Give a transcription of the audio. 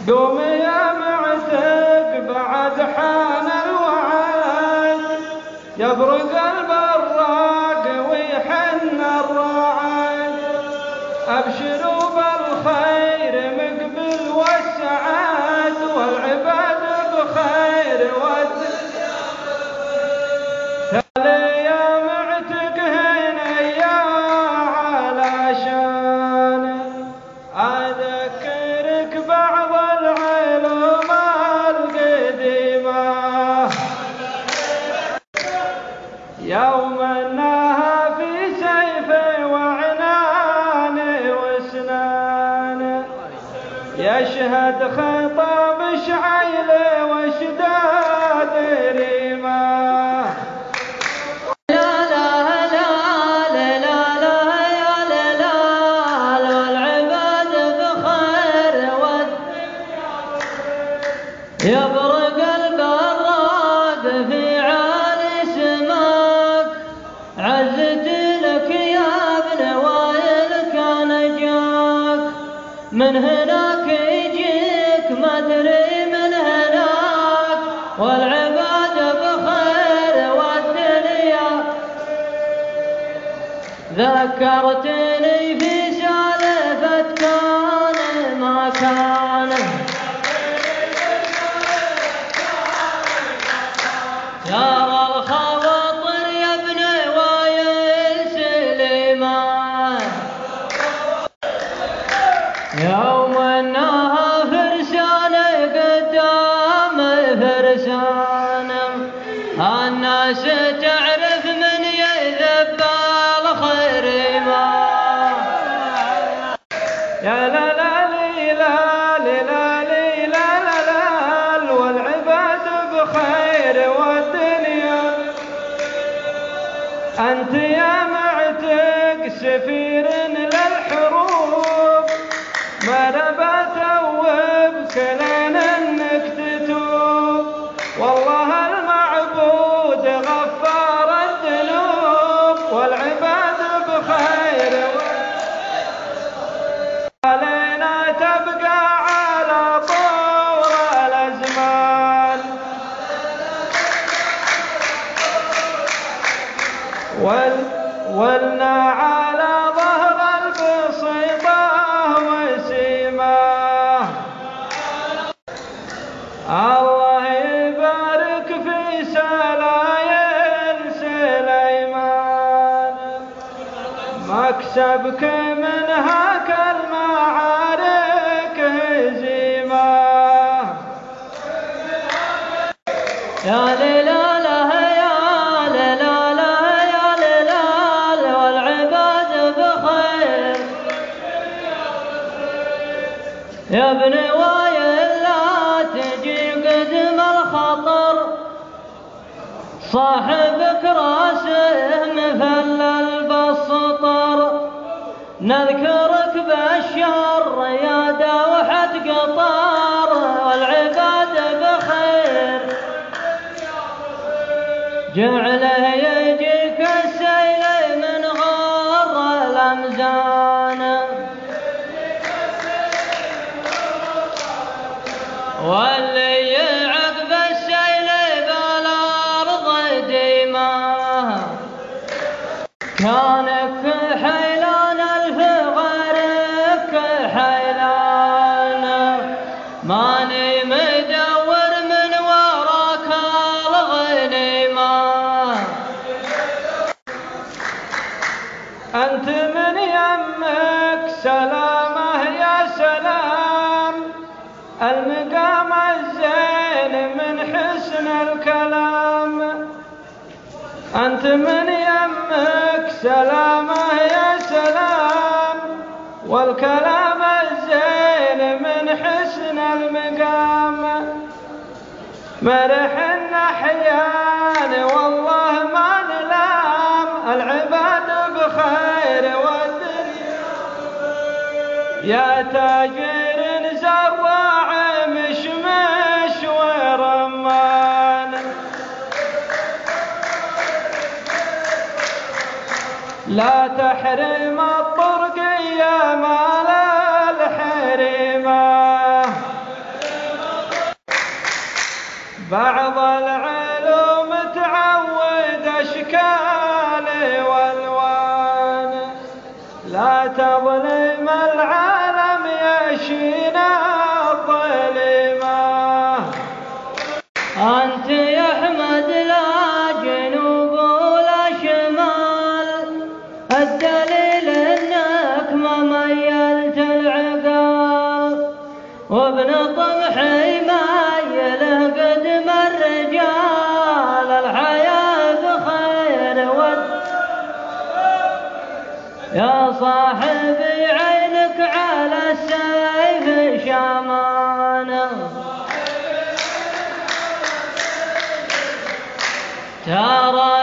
قوم يا معتق بعد حان الوعد، يبرق البراق ويحن الرعد، أبشروا بالخير مقبل والسعاد، والعباد بخير تالي يا معتق هنا يا علشان أذكرك بعض العلوم القديمة، يوم أنها في سيف وعنان وسنان، يشهد خطاب شعيل واشداد ريمه. يبرق البراق في عالي سماك، عزت لك يا ابن وايل كان جاك، من هناك يجيك ما ادري من هناك، والعباد بخير والدنيا. ذكرتني في سالفة كان ما كان، ترى الخواطر يا ابن وايل سليمان، يوم انها فرسان قدام فرسان، الناس تعرف من يذب الخريمة. يا لا لا لي لا لي لا لي لا لا لا، والعباد بخير والدنيا. أنت يا معتق سفير للحروب، ما نبات وبكلين انك تتوب، والله المعبود غفار الذنوب، والعباد بخير علينا تبقى على طول الأزمان. ولنا على ظهر البسيطة وسيماه، الله يبارك في سلايل سليمان، مكسبك من هاك المعارك هزيمة. يا ليلى يا ليلى يا ليلى، والعباد بخير يا ابن وايل، لا تجي قدم الخطر، صاحبك راسه مثل البسطر، نذكرك بالشر يا دوحة قطار، والعباد بخير جعله يجيك السيل من غار الأمزان، واللي يعقب السيل بالأرض ديماه، كانك حيلان الفغرك حيلان، ماني مدور من وراك الغنيمة. أنت من يمك سلامه يا سلام، المقام الزين من حسن الكلام. أنت من يمك سلامه يا سلام، والكلام الزين من حسن المقام. مرح النحيان والله ما نلام، العباد بخير والدنيا. يا تاجر زراع مشمش ورمان، لا تحرم الطرق يا مال الحين. بعض العلوم تعود أشكال والوان، لا تظلم العالم يشينا الظلمة. أنت يا أحمد لا جنوب ولا شمال، الدليل إنك ما ميلت العقال، وابن طمحي مايل قدم الرجال، الحياة بخير يا صاحبي عينك على السيف شمانة، ترى